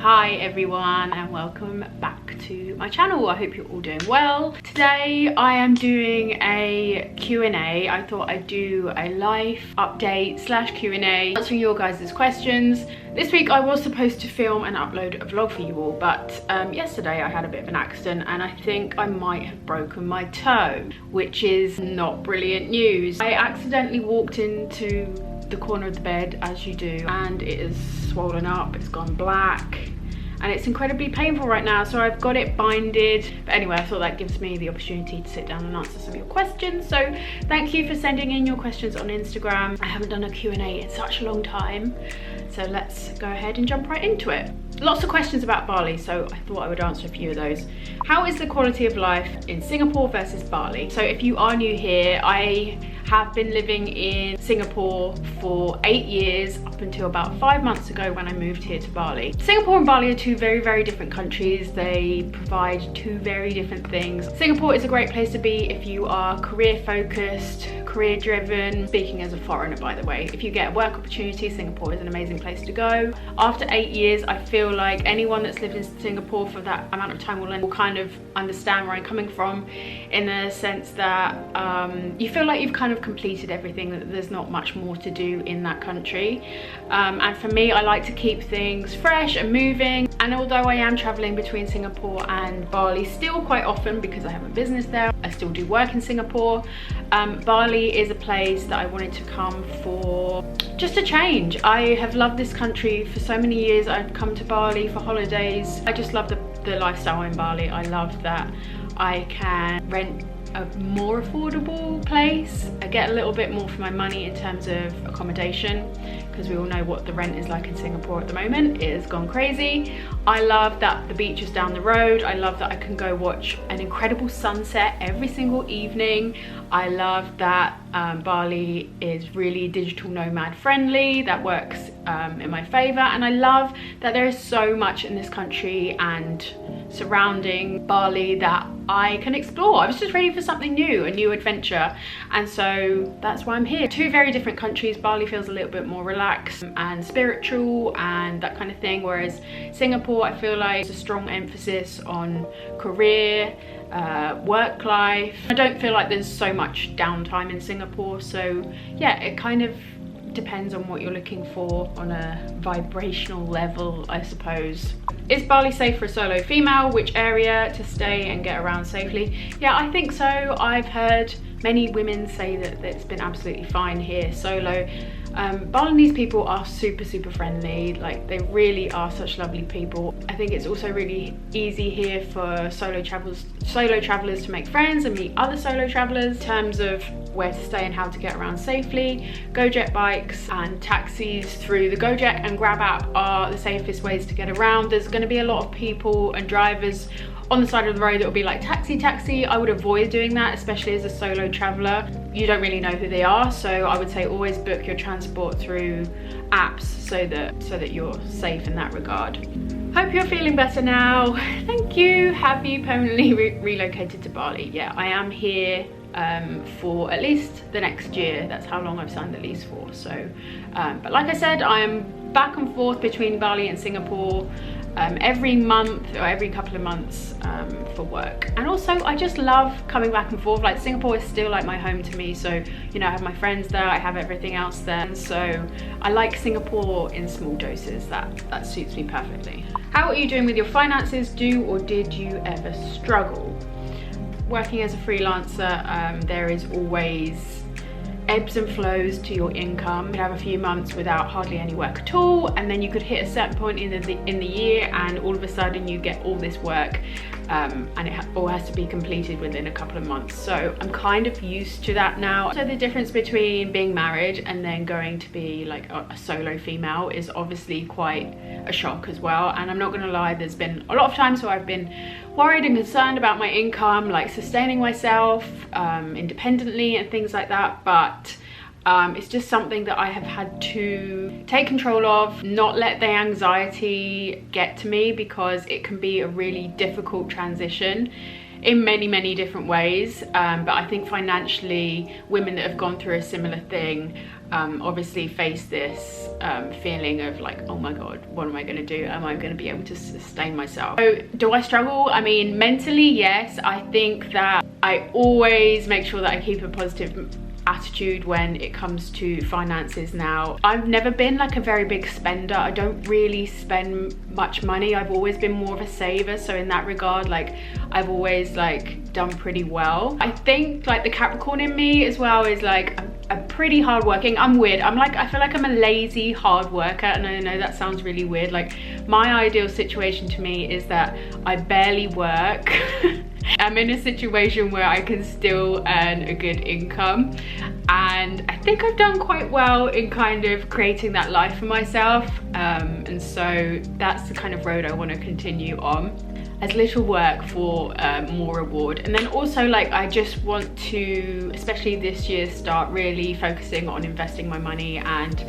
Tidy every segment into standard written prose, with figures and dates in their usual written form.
Hi everyone and welcome back to my channel. I hope you're all doing well. Today I am doing a Q&A. I thought I'd do a life update slash Q&A answering your guys' questions. This week I was supposed to film and upload a vlog for you all, but yesterday I had a bit of an accident and I think I might have broken my toe, which is not brilliant news. I accidentally walked into the corner of the bed, as you do, and it is swollen up, it's gone black, and it's incredibly painful right now, so I've got it binded. But anyway, I thought that gives me the opportunity to sit down and answer some of your questions. So thank you for sending in your questions on Instagram. I haven't done a Q&A in such a long time, so let's go ahead and jump right into it. Lots of questions about Bali, so I thought I would answer a few of those. How is the quality of life in Singapore versus Bali? So if you are new here, I have been living in Singapore for 8 years up until about 5 months ago when I moved here to Bali. Singapore and Bali are two very, very different countries. They provide two very different things. Singapore is a great place to be if you are career focused, career driven. Speaking as a foreigner, by the way, if you get a work opportunity, Singapore is an amazing place to go. After 8 years, I feel like anyone that's lived in Singapore for that amount of time will kind of understand where I'm coming from, in the sense that you feel like you've kind of completed everything, that there's not much more to do in that country. And for me, I like to keep things fresh and moving. And although I am traveling between Singapore and Bali still quite often because I have a business there, I still do work in Singapore. Bali is a place that I wanted to come for just a change. I have loved this country for so many years. I've come to Bali for holidays. I just love the lifestyle in Bali. I love that I can rent a more affordable place. I get a little bit more for my money in terms of accommodation, because we all know what the rent is like in Singapore at the moment. It has gone crazy. I love that the beach is down the road. I love that I can go watch an incredible sunset every single evening. I love that Bali is really digital nomad friendly. That works in my favor. And I love that there is so much in this country and surrounding Bali that I can explore. I was just ready for something new, a new adventure, and so that's why I'm here. Two very different countries. Bali feels a little bit more relaxed and spiritual and that kind of thing, whereas Singapore, I feel like there's a strong emphasis on career, work life. I don't feel like there's so much downtime in Singapore, so yeah, it kind of depends on what you're looking for on a vibrational level, I suppose. Is Bali safe for a solo female? Which area to stay and get around safely? Yeah, I think so. I've heard many women say that it's been absolutely fine here solo. Balinese people are super friendly. Like, they really are such lovely people. I think it's also really easy here for solo travelers to make friends and meet other solo travelers. In terms of where to stay and how to get around safely, Gojek bikes and taxis through the Gojek and Grab app are the safest ways to get around. There's going to be a lot of people and drivers on the side of the road that will be like taxi. I would avoid doing that, especially as a solo traveler. You don't really know who they are, so I would say always book your transport through apps so that you're safe in that regard. Hope you're feeling better now. Thank you. Have you permanently relocated to Bali? Yeah, I am here for at least the next year. That's how long I've signed the lease for. So but like I said, I am back and forth between Bali and Singapore every month or every couple of months for work. And also I just love coming back and forth. Like, Singapore is still like my home to me, so you know, I have my friends there, I have everything else there, and so I like Singapore in small doses. That suits me perfectly. How are you doing with your finances? Do or did you ever struggle? Working as a freelancer, there is always ebbs and flows to your income. You could have a few months without hardly any work at all, and then you could hit a certain point in the year and all of a sudden you get all this work, and it all has to be completed within a couple of months. So I'm kind of used to that now. So the difference between being married and then going to be like a solo female is obviously quite a shock as well. And I'm not gonna lie, there's been a lot of times where I've been worried and concerned about my income, like sustaining myself independently and things like that, but it's just something that I have had to take control of, not let the anxiety get to me, because it can be a really difficult transition in many different ways. But I think financially, women that have gone through a similar thing obviously face this feeling of like, oh my god, what am I going to do? Am I going to be able to sustain myself? So do I struggle? I mean, mentally, yes. I think that I always make sure that I keep a positive attitude when it comes to finances now. I've never been like a very big spender. I don't really spend much money. I've always been more of a saver, so in that regard, like, I've always like done pretty well. I think like the Capricorn in me as well is like a pretty hardworking. I'm weird. I feel like I'm a lazy hard worker, and I know that sounds really weird. Like, my ideal situation to me is that I barely work. I'm in a situation where I can still earn a good income, and I think I've done quite well in kind of creating that life for myself, and so that's the kind of road I want to continue on. As little work for more reward. And then also, like, I just want to, especially this year, start really focusing on investing my money and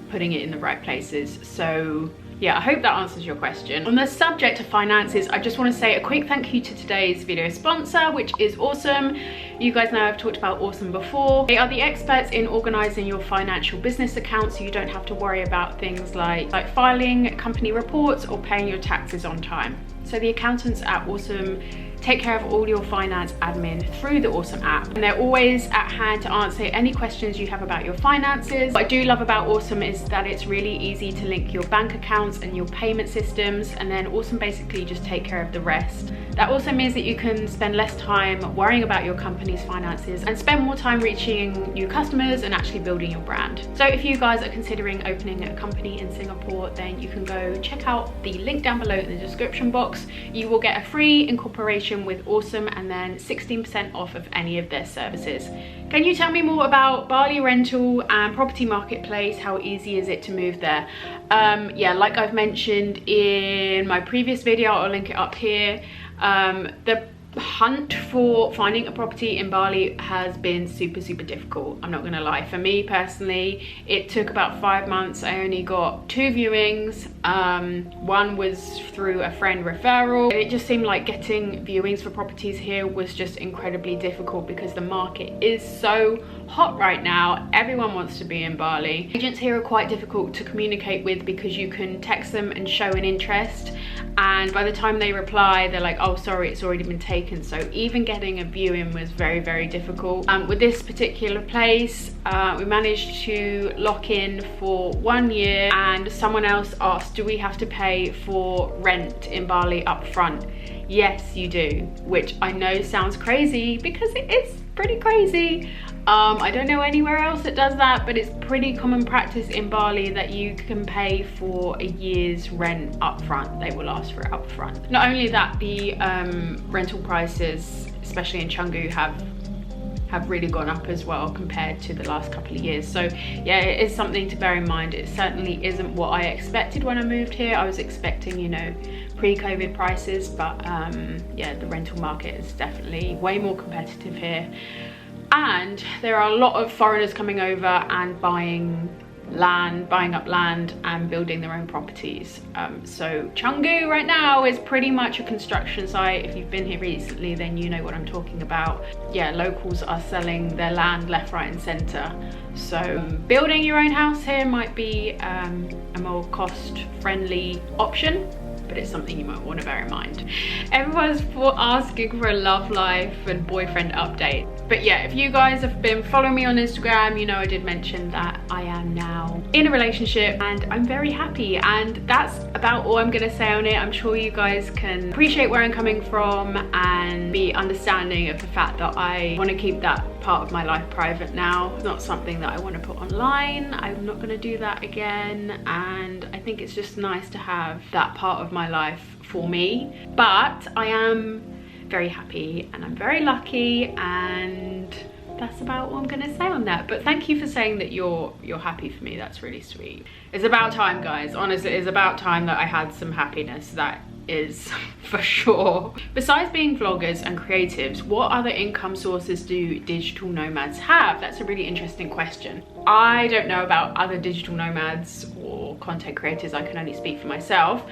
putting it in the right places. So yeah, I hope that answers your question. On the subject of finances, I just want to say a quick thank you to today's video sponsor, which is Osome. You guys know I've talked about Osome before. They are the experts in organizing your financial business account, so you don't have to worry about things like filing company reports or paying your taxes on time. So the accountants at Osome take care of all your finance admin through the Osome app, and they're always at hand to answer any questions you have about your finances. What I do love about Osome is that it's really easy to link your bank accounts and your payment systems, and then Osome basically just take care of the rest. That also means that you can spend less time worrying about your company's finances and spend more time reaching new customers and actually building your brand. So if you guys are considering opening a company in Singapore, then you can go check out the link down below in the description box. You will get a free incorporation with Osome and then 16% off of any of their services. Can you tell me more about Bali rental and property marketplace? How easy is it to move there? Yeah, like I've mentioned in my previous video, I'll link it up here. The hunt for finding a property in Bali has been super difficult. I'm not gonna lie. For me personally, it took about 5 months. I only got 2 viewings. One was through a friend referral. It just seemed like getting viewings for properties here was just incredibly difficult because the market is so hot right now. Everyone wants to be in Bali. Agents here are quite difficult to communicate with because you can text them and show an interest, and by the time they reply, they're like, oh sorry, it's already been taken. So even getting a viewing was very difficult. With this particular place, we managed to lock in for 1 year, and someone else asked, do we have to pay for rent in Bali up front? Yes, you do, which I know sounds crazy because it is pretty crazy. I don't know anywhere else that does that, but it's pretty common practice in Bali that you can pay for a year's rent up front. They will ask for it up front. Not only that, the rental prices, especially in Canggu, have really gone up as well compared to the last couple of years. So yeah, it is something to bear in mind. It certainly isn't what I expected when I moved here. I was expecting, you know, pre-COVID prices, but yeah, the rental market is definitely way more competitive here. And there are a lot of foreigners coming over and buying up land and building their own properties. So Canggu right now is pretty much a construction site. If you've been here recently, then you know what I'm talking about. Yeah, locals are selling their land left, right and centre. So building your own house here might be a more cost-friendly option, but it's something you might want to bear in mind. Everyone's asking for a love life and boyfriend update. But yeah, if you guys have been following me on Instagram, you know I did mention that I am now in a relationship and I'm very happy, and that's about all I'm gonna say on it. I'm sure you guys can appreciate where I'm coming from and be understanding of the fact that I want to keep that part of my life private now. It's not something that I want to put online. I'm not going to do that again, and I think it's just nice to have that part of my life for me. But I am very happy and I'm very lucky, and that's about all I'm gonna say on that. But thank you for saying that you're happy for me. That's really sweet. It's about time, guys. Honestly, it's about time that I had some happiness. That is for sure. Besides being vloggers and creatives, what other income sources do digital nomads have? That's a really interesting question. I don't know about other digital nomads or content creators. I can only speak for myself.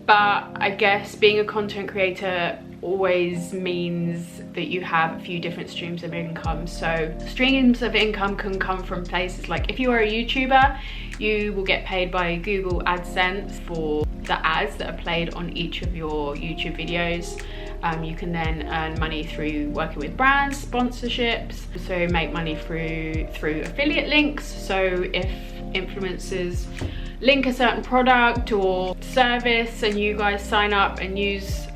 But I guess being a content creator always means that you have a few different streams of income. So streams of income can come from places like, if you are a YouTuber, you will get paid by Google AdSense for the ads that are played on each of your YouTube videos. You can then earn money through working with brands, sponsorships, so make money through affiliate links. So if influencers link a certain product or service and you guys sign up and use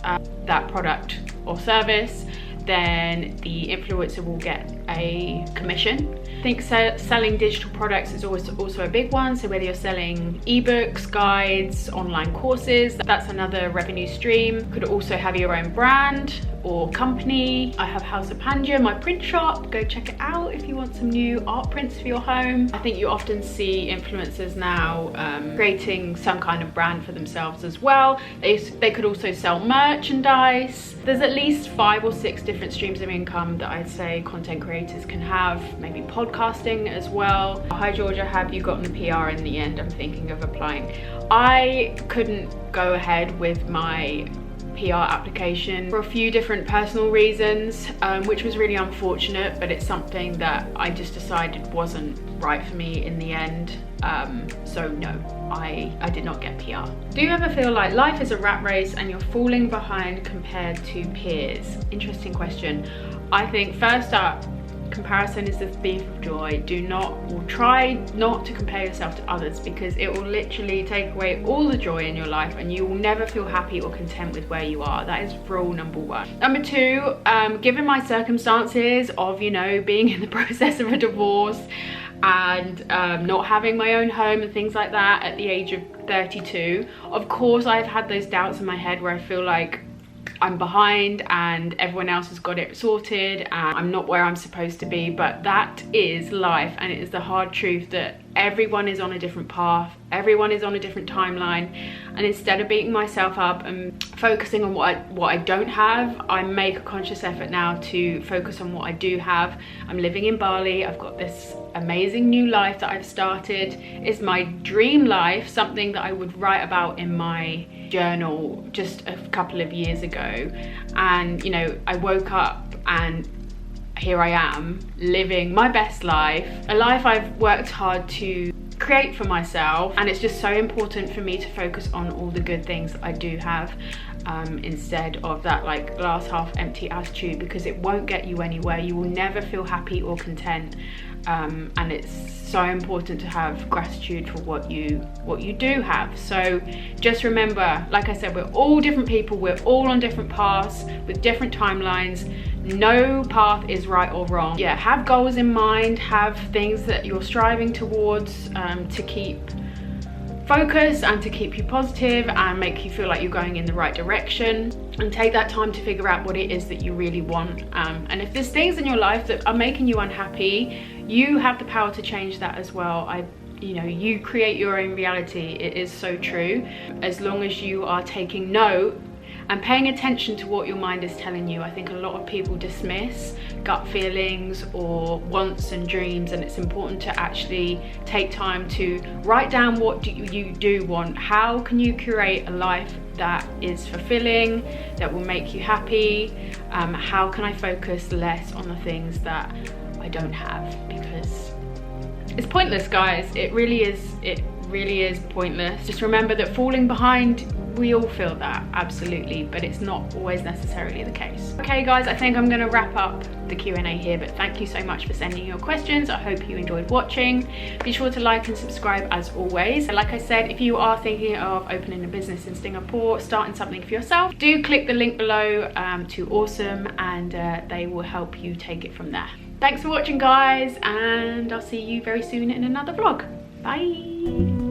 that product or service, then the influencer will get a commission. I think selling digital products is also a big one. So whether you're selling ebooks, guides, online courses, that's another revenue stream. Could also have your own brand or company. I have House of Panja, my print shop. Go check it out if you want some new art prints for your home. I think you often see influencers now creating some kind of brand for themselves as well. They could also sell merchandise. There's at least 5 or 6 different streams of income that I'd say content creators can have. Maybe podcasting as well. Hi Georgia, have you gotten the PR in the end? I'm thinking of applying. I couldn't go ahead with my PR application for a few different personal reasons, which was really unfortunate, but it's something that I just decided wasn't right for me in the end. So no, I did not get PR. Do you ever feel like life is a rat race and you're falling behind compared to peers? Interesting question. I think first up, comparison is the thief of joy. Try not to compare yourself to others, because it will literally take away all the joy in your life and you will never feel happy or content with where you are. That is rule number 1. Number 2, given my circumstances of, you know, being in the process of a divorce and not having my own home and things like that at the age of 32, of course I've had those doubts in my head where I feel like I'm behind and everyone else has got it sorted and I'm not where I'm supposed to be. But that is life, and it is the hard truth that everyone is on a different path, everyone is on a different timeline, and instead of beating myself up and focusing on what I don't have, I make a conscious effort now to focus on what I do have. I'm living in Bali. I've got this amazing new life that I've started. It's my dream life, something that I would write about in my journal just a couple of years ago. And you know, I woke up and here I am living my best life, a life I've worked hard to create for myself, and it's just so important for me to focus on all the good things that I do have, instead of that like glass half empty attitude, because it won't get you anywhere. You will never feel happy or content, and it's so important to have gratitude for what you do have. So just remember, like I said, we're all different people, we're all on different paths with different timelines. No path is right or wrong. Yeah, have goals in mind, have things that you're striving towards, to keep focus and to keep you positive and make you feel like you're going in the right direction, and take that time to figure out what it is that you really want. And if there's things in your life that are making you unhappy, you have the power to change that as well. You know, you create your own reality. It is so true. As long as you are taking note and paying attention to what your mind is telling you. I think a lot of people dismiss gut feelings or wants and dreams, and it's important to actually take time to write down what you do want. How can you create a life that is fulfilling, that will make you happy? How can I focus less on the things that I don't have? Because it's pointless, guys. It really is pointless. Just remember that falling behind, we all feel that, absolutely, but it's not always necessarily the case. Okay guys, I think I'm gonna wrap up the Q&A here, but thank you so much for sending your questions. I hope you enjoyed watching. Be sure to like and subscribe as always. And like I said, if you are thinking of opening a business in Singapore, starting something for yourself, do click the link below to Osome, and they will help you take it from there. Thanks for watching guys, and I'll see you very soon in another vlog. Bye.